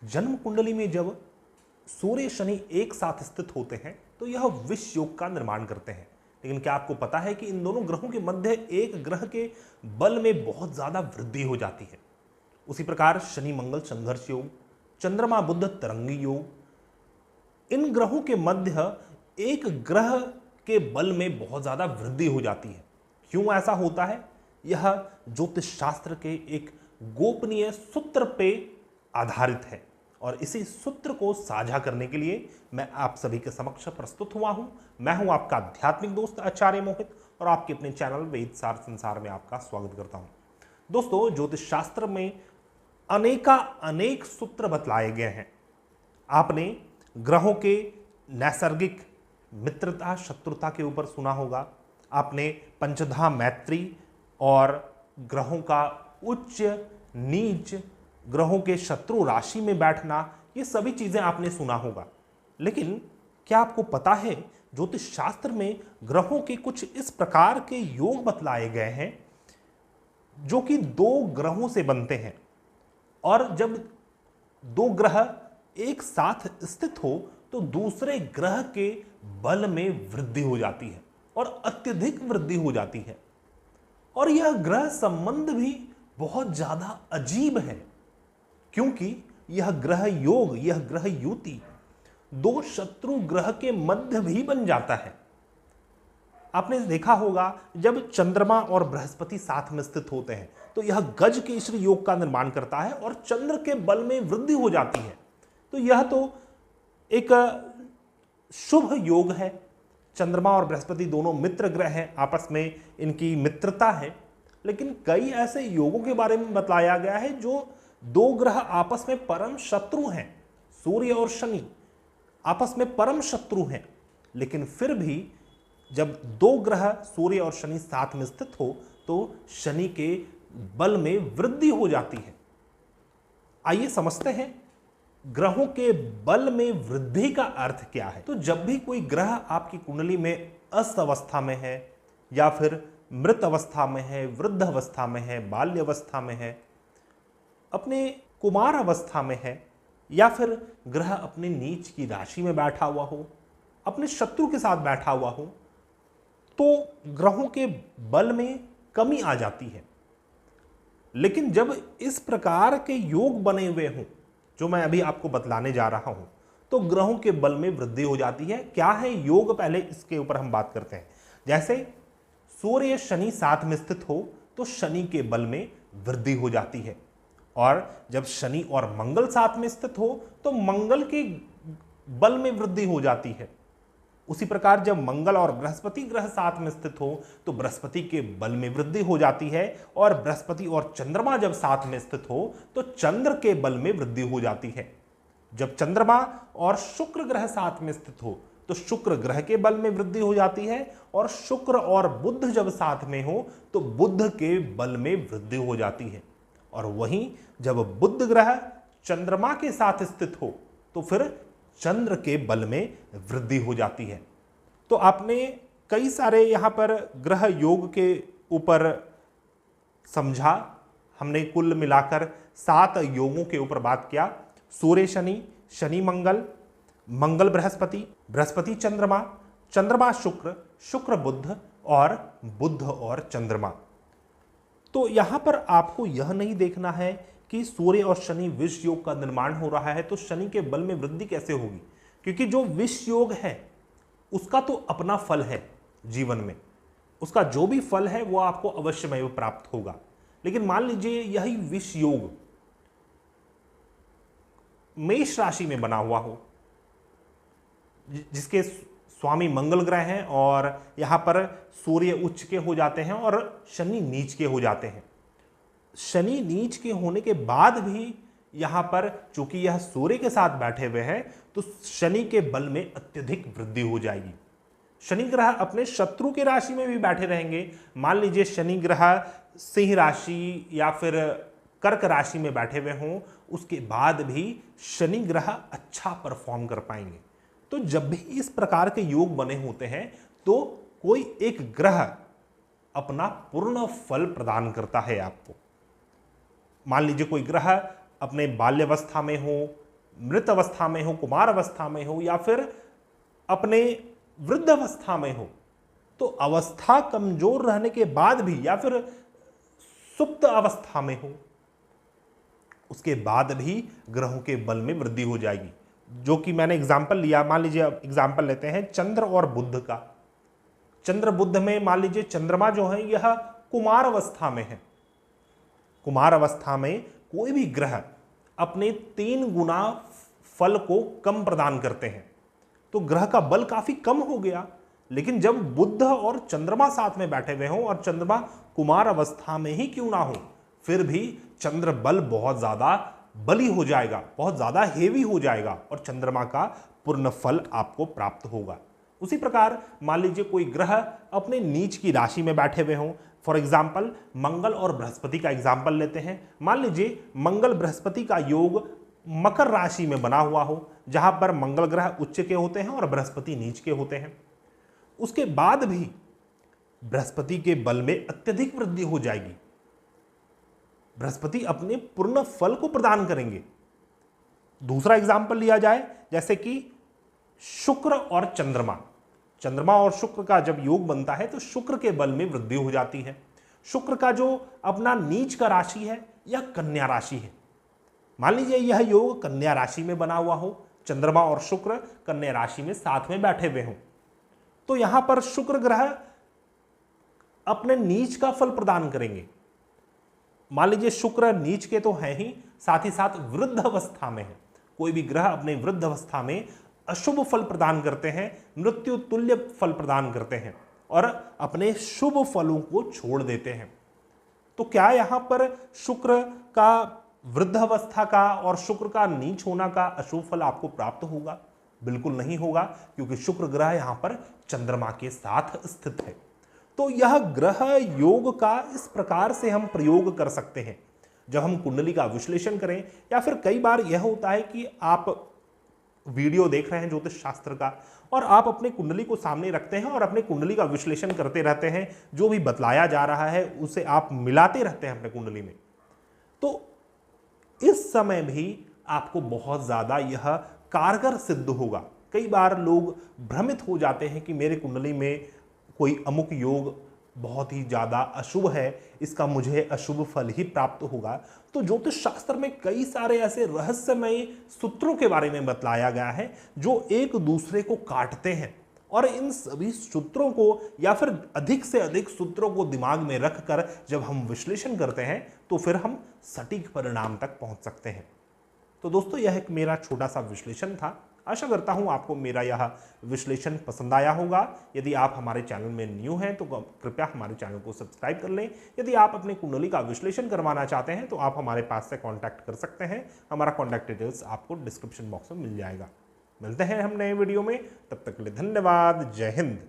जन्म कुंडली में जब सूर्य शनि एक साथ स्थित होते हैं तो यह विष योग का निर्माण करते हैं। लेकिन क्या आपको पता है कि इन दोनों ग्रहों के मध्य एक ग्रह के बल में बहुत ज्यादा वृद्धि हो जाती है। उसी प्रकार शनि मंगल संघर्ष योग, चंद्रमा बुध तरंगी योग, इन ग्रहों के मध्य एक ग्रह के बल में बहुत ज्यादा वृद्धि हो जाती है। क्यों ऐसा होता है? यह ज्योतिष शास्त्र के एक गोपनीय सूत्र पे आधारित है और इसी सूत्र को साझा करने के लिए मैं आप सभी के समक्ष प्रस्तुत हुआ हूं। मैं हूं आपका आध्यात्मिक दोस्त आचार्य मोहित और आपके अपने चैनल वेद सार संसार में आपका स्वागत करता हूं। दोस्तों, ज्योतिष शास्त्र में अनेक सूत्र बतलाए गए हैं। आपने ग्रहों के नैसर्गिक मित्रता शत्रुता के ऊपर सुना होगा। आपने पंचधा मैत्री और ग्रहों का उच्च नीच, ग्रहों के शत्रु राशि में बैठना, ये सभी चीजें आपने सुना होगा। लेकिन क्या आपको पता है ज्योतिष शास्त्र में ग्रहों के कुछ इस प्रकार के योग बतलाए गए हैं जो कि दो ग्रहों से बनते हैं और जब दो ग्रह एक साथ स्थित हो तो दूसरे ग्रह के बल में वृद्धि हो जाती है और अत्यधिक वृद्धि हो जाती है। और यह ग्रह संबंध भी बहुत ज्यादा अजीब है क्योंकि यह ग्रह योग, यह ग्रह युति दो शत्रु ग्रह के मध्य भी बन जाता है। आपने देखा होगा जब चंद्रमा और बृहस्पति साथ में स्थित होते हैं तो यह गज केसरी योग का निर्माण करता है और चंद्र के बल में वृद्धि हो जाती है। तो यह तो एक शुभ योग है। चंद्रमा और बृहस्पति दोनों मित्र ग्रह हैं, आपस में इनकी मित्रता है। लेकिन कई ऐसे योगों के बारे में बताया गया है जो दो ग्रह आपस में परम शत्रु हैं। सूर्य और शनि आपस में परम शत्रु हैं, लेकिन फिर भी जब दो ग्रह सूर्य और शनि साथ में स्थित हो तो शनि के बल में वृद्धि हो जाती है। आइए समझते हैं ग्रहों के बल में वृद्धि का अर्थ क्या है। तो जब भी कोई ग्रह आपकी कुंडली में अस्त अवस्था में है या फिर मृत अवस्था में है, वृद्ध अवस्था में है, बाल्य अवस्था में है, अपने कुमार अवस्था में है या फिर ग्रह अपने नीच की राशि में बैठा हुआ हो, अपने शत्रु के साथ बैठा हुआ हो, तो ग्रहों के बल में कमी आ जाती है। लेकिन जब इस प्रकार के योग बने हुए हों जो मैं अभी आपको बतलाने जा रहा हूं तो ग्रहों के बल में वृद्धि हो जाती है। क्या है योग, पहले इसके ऊपर हम बात करते हैं। जैसे सूर्य शनि साथ में स्थित हो तो शनि के बल में वृद्धि हो जाती है और जब शनि और मंगल साथ में स्थित हो तो मंगल के बल में वृद्धि हो जाती है। उसी प्रकार जब मंगल और बृहस्पति ग्रह साथ में स्थित हो तो बृहस्पति के बल में वृद्धि हो जाती है और बृहस्पति और चंद्रमा जब साथ में स्थित हो तो चंद्र के बल में वृद्धि हो जाती है। जब चंद्रमा और शुक्र ग्रह साथ में स्थित हो तो शुक्र ग्रह के बल में वृद्धि हो जाती है और शुक्र और बुध जब साथ में हो तो बुध के बल में वृद्धि हो जाती है। और वहीं जब बुध ग्रह चंद्रमा के साथ स्थित हो तो फिर चंद्र के बल में वृद्धि हो जाती है। तो आपने कई सारे यहां पर ग्रह योग के ऊपर समझा। हमने कुल मिलाकर 7 योगों के ऊपर बात किया। सूर्य शनि, शनि मंगल, मंगल बृहस्पति, बृहस्पति चंद्रमा, चंद्रमा शुक्र, शुक्र बुध और बुध और चंद्रमा। तो यहां पर आपको यह नहीं देखना है कि सूर्य और शनि विष योग का निर्माण हो रहा है तो शनि के बल में वृद्धि कैसे होगी, क्योंकि जो विष योग है उसका तो अपना फल है जीवन में, उसका जो भी फल है वो आपको अवश्यमेव प्राप्त होगा। लेकिन मान लीजिए यही विष योग मेष राशि में बना हुआ हो जिसके स्वामी मंगल ग्रह हैं और यहां पर सूर्य उच्च के हो जाते हैं और शनि नीच के हो जाते हैं। शनि नीच के होने के बाद भी यहां पर चूंकि यह सूर्य के साथ बैठे हुए हैं तो शनि के बल में अत्यधिक वृद्धि हो जाएगी। शनि ग्रह अपने शत्रु की राशि में भी बैठे रहेंगे। मान लीजिए शनि ग्रह सिंह राशि या फिर कर्क राशि में बैठे हुए हों, उसके बाद भी शनि ग्रह अच्छा परफॉर्म कर पाएंगे। तो जब भी इस प्रकार के योग बने होते हैं तो कोई एक ग्रह अपना पूर्ण फल प्रदान करता है आपको। मान लीजिए कोई ग्रह अपने बाल्यावस्था में हो मृत अवस्था में हो, कुमार अवस्था में हो या फिर अपने वृद्ध अवस्था में हो, तो अवस्था कमजोर रहने के बाद भी या फिर सुप्त अवस्था में हो, उसके बाद भी ग्रहों के बल में वृद्धि हो जाएगी। जो कि मैंने एग्जाम्पल लिया, मान लीजिए एग्जाम्पल लेते हैं चंद्र और बुध का। चंद्र बुध में मान लीजिए चंद्रमा जो है यह कुमार अवस्था में है। कुमार अवस्था में कोई भी ग्रह अपने 3 गुना फल को कम प्रदान करते हैं, तो ग्रह का बल काफी कम हो गया। लेकिन जब बुध और चंद्रमा साथ में बैठे हुए हों और चंद्रमा कुमार अवस्था में ही क्यों ना हो, फिर भी चंद्र बल बहुत ज्यादा बली हो जाएगा, बहुत ज्यादा हेवी हो जाएगा और चंद्रमा का पूर्ण फल आपको प्राप्त होगा। उसी प्रकार मान लीजिए कोई ग्रह अपने नीच की राशि में बैठे हुए हों, फॉर एग्जाम्पल मंगल और बृहस्पति का एग्जाम्पल लेते हैं। मान लीजिए मंगल बृहस्पति का योग मकर राशि में बना हुआ हो, जहां पर मंगल ग्रह उच्च के होते हैं और बृहस्पति नीच के होते हैं। उसके बाद भी बृहस्पति के बल में अत्यधिक वृद्धि हो जाएगी। बृहस्पति अपने पूर्ण फल को प्रदान करेंगे। दूसरा एग्जाम्पल लिया जाए, जैसे कि शुक्र और चंद्रमा। चंद्रमा और शुक्र का जब योग बनता है तो शुक्र के बल में वृद्धि हो जाती है। शुक्र का जो अपना नीच का राशि है यह कन्या राशि है। मान लीजिए यह योग कन्या राशि में बना हुआ हो, चंद्रमा और शुक्र कन्या राशि में साथ में बैठे हुए हों, तो यहां पर शुक्र ग्रह अपने नीच का फल प्रदान करेंगे। मान लीजिए शुक्र नीच के तो हैं ही, साथ ही साथ वृद्ध अवस्था में है। कोई भी ग्रह अपने वृद्ध अवस्था में अशुभ फल प्रदान करते हैं, मृत्यु तुल्य फल प्रदान करते हैं और अपने शुभ फलों को छोड़ देते हैं। तो क्या यहां पर शुक्र का वृद्ध अवस्था का और शुक्र का नीच होना का अशुभ फल आपको प्राप्त होगा? बिल्कुल नहीं होगा, क्योंकि शुक्र ग्रह यहां पर चंद्रमा के साथ स्थित है। तो यह ग्रह योग का इस प्रकार से हम प्रयोग कर सकते हैं जब हम कुंडली का विश्लेषण करें, या फिर कई बार यह होता है कि आप वीडियो देख रहे हैं ज्योतिष शास्त्र का और आप अपने कुंडली को सामने रखते हैं और अपने कुंडली का विश्लेषण करते रहते हैं। जो भी बतलाया जा रहा है उसे आप मिलाते रहते हैं अपने कुंडली में, तो इस समय भी आपको बहुत ज्यादा यह कारगर सिद्ध होगा। कई बार लोग भ्रमित हो जाते हैं कि मेरे कुंडली में कोई अमुक योग बहुत ही ज्यादा अशुभ है, इसका मुझे अशुभ फल ही प्राप्त होगा। तो ज्योतिष शास्त्र में कई सारे ऐसे रहस्यमय सूत्रों के बारे में बतलाया गया है जो एक दूसरे को काटते हैं, और इन सभी सूत्रों को या फिर अधिक से अधिक सूत्रों को दिमाग में रखकर जब हम विश्लेषण करते हैं तो फिर हम सटीक परिणाम तक पहुंच सकते हैं। तो दोस्तों, यह एक मेरा छोटा सा विश्लेषण था। आशा करता हूं आपको मेरा यह विश्लेषण पसंद आया होगा। यदि आप हमारे चैनल में न्यू हैं तो कृपया हमारे चैनल को सब्सक्राइब कर लें। यदि आप अपने कुंडली का विश्लेषण करवाना चाहते हैं तो आप हमारे पास से कांटेक्ट कर सकते हैं। हमारा कांटेक्ट डिटेल्स आपको डिस्क्रिप्शन बॉक्स में मिल जाएगा। मिलते हैं हम नए वीडियो में, तब तक के लिए धन्यवाद। जय हिंद।